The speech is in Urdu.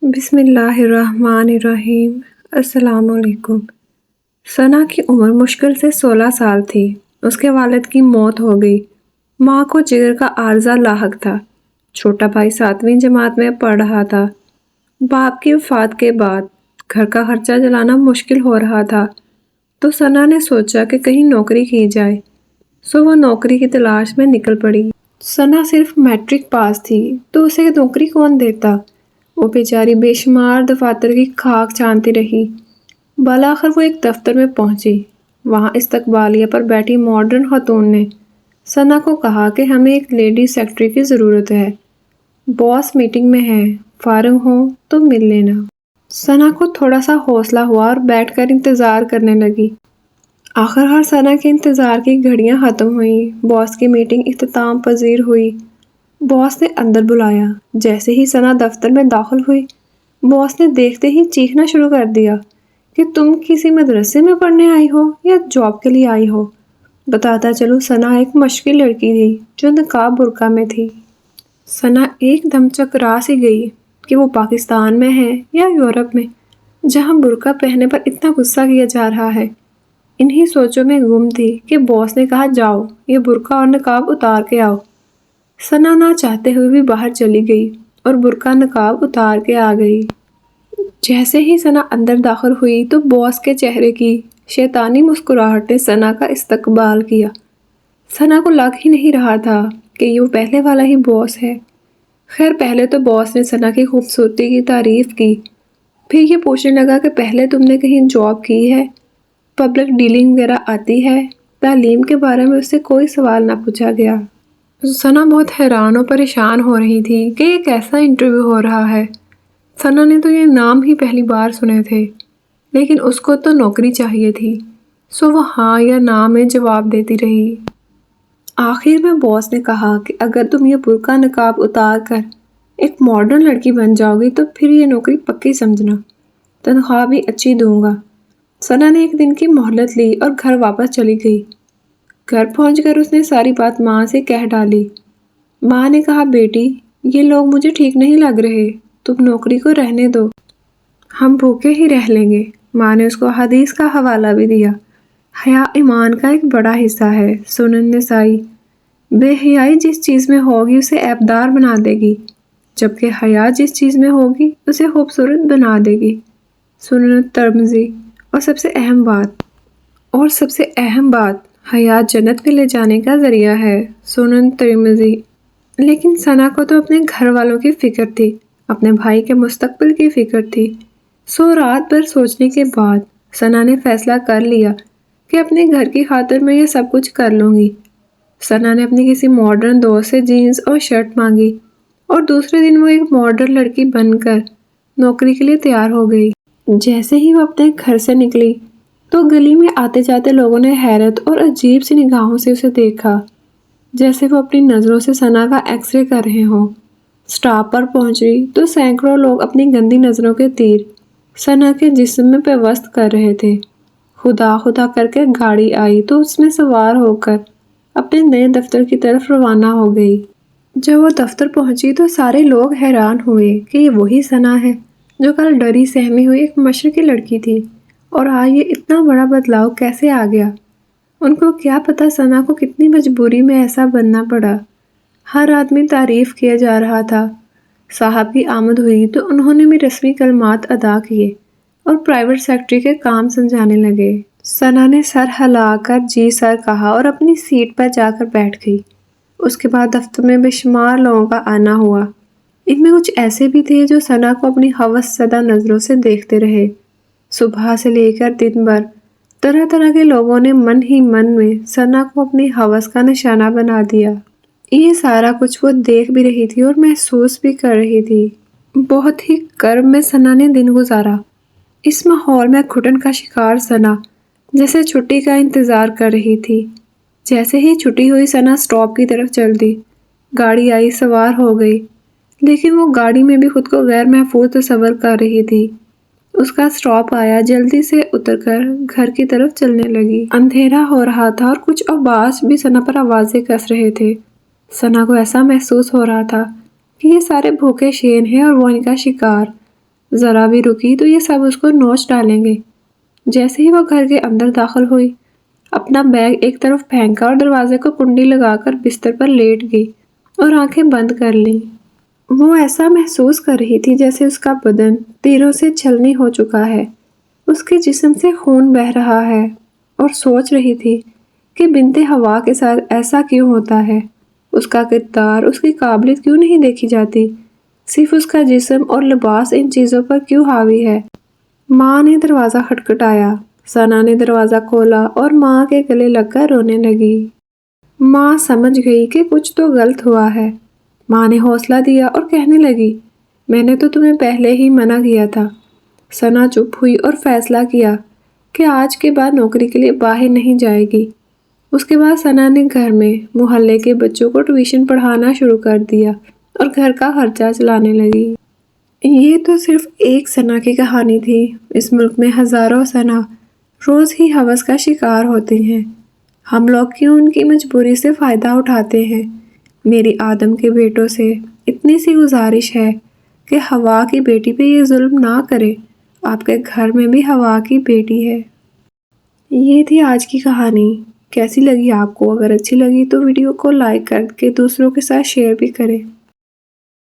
بسم اللہ الرحمن الرحیم۔ السلام علیکم۔ ثنا کی عمر مشکل سے 16 سال تھی۔ اس کے والد کی موت ہو گئی۔ ماں کو جگر کا عارضہ لاحق تھا۔ چھوٹا بھائی 7ویں جماعت میں پڑھ رہا تھا۔ باپ کی وفات کے بعد گھر کا خرچہ چلانا مشکل ہو رہا تھا، تو ثنا نے سوچا کہ کہیں نوکری کی جائے، وہ نوکری کی تلاش میں نکل پڑی۔ ثنا صرف میٹرک پاس تھی تو اسے نوکری کون دیتا؟ وہ بیچاری بے شمار دفاتر کی خاک چھانتی رہی۔ بالآخر وہ ایک دفتر میں پہنچی۔ وہاں استقبالیہ پر بیٹھی ماڈرن خاتون نے ثنا کو کہا کہ ہمیں ایک لیڈی سیکرٹری کی ضرورت ہے، باس میٹنگ میں ہے، فارغ ہوں تو مل لینا۔ ثنا کو تھوڑا سا حوصلہ ہوا اور بیٹھ کر انتظار کرنے لگی۔ آخرکار ثنا کے انتظار کی گھڑیاں ختم ہوئیں۔ باس کی میٹنگ اختتام پذیر ہوئی۔ باس نے اندر بلایا۔ جیسے ہی ثنا دفتر میں داخل ہوئی، باس نے دیکھتے ہی چیخنا شروع کر دیا کہ تم کسی مدرسے میں پڑھنے آئی ہو یا جاب کے لیے آئی ہو؟ بتاتا چلوں، ثنا ایک مشکل لڑکی تھی جو نقاب برقع میں تھی۔ ثنا ایک دم چکرا سی گئی کہ وہ پاکستان میں ہے یا یورپ میں، جہاں برقع پہننے پر اتنا غصہ کیا جا رہا ہے۔ انہی سوچوں میں گم تھی کہ باس نے کہا جاؤ یہ برقع اور نقاب اتار کے آؤ۔ ثنا نہ چاہتے ہوئے بھی باہر چلی گئی اور برقع نقاب اتار کے آ گئی۔ جیسے ہی ثنا اندر داخل ہوئی تو باس کے چہرے کی شیطانی مسکراہٹ نے ثنا کا استقبال کیا۔ ثنا کو لگ ہی نہیں رہا تھا کہ یہ وہ پہلے والا ہی باس ہے۔ خیر، پہلے تو باس نے ثنا کی خوبصورتی کی تعریف کی، پھر یہ پوچھنے لگا کہ پہلے تم نے کہیں جاب کی ہے، پبلک ڈیلنگ وغیرہ آتی ہے؟ تعلیم کے بارے میں اس سے کوئی سوال نہ پوچھا گیا۔ ثنا بہت حیران و پریشان ہو رہی تھی کہ یہ کیسا انٹرویو ہو رہا ہے۔ ثنا نے تو یہ نام ہی پہلی بار سنے تھے، لیکن اس کو تو نوکری چاہیے تھی، وہ ہاں یا نہ میں جواب دیتی رہی۔ آخر میں باس نے کہا کہ اگر تم یہ برقع نقاب اتار کر ایک ماڈرن لڑکی بن جاؤ گی تو پھر یہ نوکری پکی سمجھنا، تنخواہ بھی اچھی دوں گا۔ ثنا نے ایک دن کی مہلت لی اور گھر واپس چلی گئی۔ گھر پہنچ کر اس نے ساری بات ماں سے کہہ ڈالی۔ ماں نے کہا بیٹی، یہ لوگ مجھے ٹھیک نہیں لگ رہے، تم نوکری کو رہنے دو، ہم بھوکے ہی رہ لیں گے۔ ماں نے اس کو حدیث کا حوالہ بھی دیا، حیا ایمان کا ایک بڑا حصہ ہے، سنن نسائی۔ بے حیائی جس چیز میں ہوگی اسے عیبدار بنا دے گی، جبکہ حیا جس چیز میں ہوگی اسے خوبصورت بنا دے گی، سنن ترمذی۔ اور سب سے اہم بات، حیا جنت میں لے جانے کا ذریعہ ہے، سنن ترمذی۔ لیکن ثنا کو تو اپنے گھر والوں کی فکر تھی، اپنے بھائی کے مستقبل کی فکر تھی۔ رات بھر سوچنے کے بعد ثنا نے فیصلہ کر لیا کہ اپنے گھر کی خاطر میں یہ سب کچھ کر لوں گی۔ ثنا نے اپنی کسی ماڈرن دوست سے جینز اور شرٹ مانگی اور دوسرے دن وہ ایک ماڈرن لڑکی بن کر نوکری کے لیے تیار ہو گئی۔ جیسے ہی وہ اپنے گھر سے نکلی تو گلی میں آتے جاتے لوگوں نے حیرت اور عجیب سی نگاہوں سے اسے دیکھا، جیسے وہ اپنی نظروں سے ثنا کا ایکس رے کر رہے ہوں۔ سٹاپ پر پہنچی تو سینکڑوں لوگ اپنی گندی نظروں کے تیر ثنا کے جسم میں پیوست کر رہے تھے۔ خدا خدا کر کے گاڑی آئی تو اس میں سوار ہو کر اپنے نئے دفتر کی طرف روانہ ہو گئی۔ جب وہ دفتر پہنچی تو سارے لوگ حیران ہوئے کہ یہ وہی ثنا ہے جو کل ڈری سہمی ہوئی ایک مشرقی لڑکی تھی، اور آج یہ اتنا بڑا بدلاؤ کیسے آ گیا؟ ان کو کیا پتا ثنا کو کتنی مجبوری میں ایسا بننا پڑا۔ ہر آدمی تعریف کیا جا رہا تھا۔ صاحب کی آمد ہوئی تو انہوں نے بھی رسمی کلمات ادا کیے اور پرائیویٹ سیکرٹری کے کام سمجھانے لگے۔ ثنا نے سر ہلا کر جی سر کہا اور اپنی سیٹ پر جا کر بیٹھ گئی۔ اس کے بعد دفتر میں بے شمار لوگوں کا آنا ہوا۔ ان میں کچھ ایسے بھی تھے جو ثنا کو اپنی ہوس زدہ نظروں سے دیکھتے رہے۔ صبح سے لے کر دن بھر طرح طرح کے لوگوں نے من ہی من میں ثنا کو اپنی ہوس کا نشانہ بنا دیا۔ یہ سارا کچھ وہ دیکھ بھی رہی تھی اور محسوس بھی کر رہی تھی۔ بہت ہی کرب میں ثنا نے دن گزارا۔ اس ماحول میں گھٹن کا شکار ثنا جیسے چھٹی کا انتظار کر رہی تھی۔ جیسے ہی چھٹی ہوئی ثنا سٹاپ کی طرف چل دی۔ گاڑی آئی، سوار ہو گئی، لیکن وہ گاڑی میں بھی خود کو غیر محفوظ تصور کر رہی تھی۔ اس کا سٹاپ آیا، جلدی سے اتر کر گھر کی طرف چلنے لگی۔ اندھیرا ہو رہا تھا اور کچھ آواز بھی ثنا پر آوازیں کس رہے تھے۔ ثنا کو ایسا محسوس ہو رہا تھا کہ یہ سارے بھوکے شیر ہیں اور وہ ان کا شکار۔ ذرا بھی رکی تو یہ سب اس کو نوچ ڈالیں گے۔ جیسے ہی وہ گھر کے اندر داخل ہوئی، اپنا بیگ ایک طرف پھینکا اور دروازے کو کنڈی لگا کر بستر پر لیٹ گئی اور آنکھیں بند کر لیں۔ وہ ایسا محسوس کر رہی تھی جیسے اس کا بدن تیروں سے چھلنی ہو چکا ہے، اس کے جسم سے خون بہہ رہا ہے، اور سوچ رہی تھی کہ بنت ہوا کے ساتھ ایسا کیوں ہوتا ہے؟ اس کا کردار، اس کی قابلیت کیوں نہیں دیکھی جاتی؟ صرف اس کا جسم اور لباس ان چیزوں پر کیوں حاوی ہے؟ ماں نے دروازہ کھٹکھٹایا۔ ثنا نے دروازہ کھولا اور ماں کے گلے لگ کر رونے لگی۔ ماں سمجھ گئی کہ کچھ تو غلط ہوا ہے۔ ماں نے حوصلہ دیا اور کہنے لگی، میں نے تو تمہیں پہلے ہی منع کیا تھا۔ ثنا چپ ہوئی اور فیصلہ کیا کہ آج کے بعد نوکری کے لیے باہر نہیں جائے گی۔ اس کے بعد ثنا نے گھر میں محلے کے بچوں کو ٹیوشن پڑھانا شروع کر دیا اور گھر کا خرچہ چلانے لگی۔ یہ تو صرف ایک ثنا کی کہانی تھی۔ اس ملک میں ہزاروں ثنا روز ہی ہوس کا شکار ہوتے ہیں۔ ہم لوگ کیوں ان کی مجبوری سے فائدہ اٹھاتے ہیں؟ میری آدم کے بیٹوں سے اتنی سی گزارش ہے کہ ہوا کی بیٹی پہ یہ ظلم نہ کرے۔ آپ کے گھر میں بھی ہوا کی بیٹی ہے۔ یہ تھی آج کی کہانی۔ کیسی لگی آپ کو؟ اگر اچھی لگی تو ویڈیو کو لائک کر کے دوسروں کے ساتھ شیئر بھی کریں۔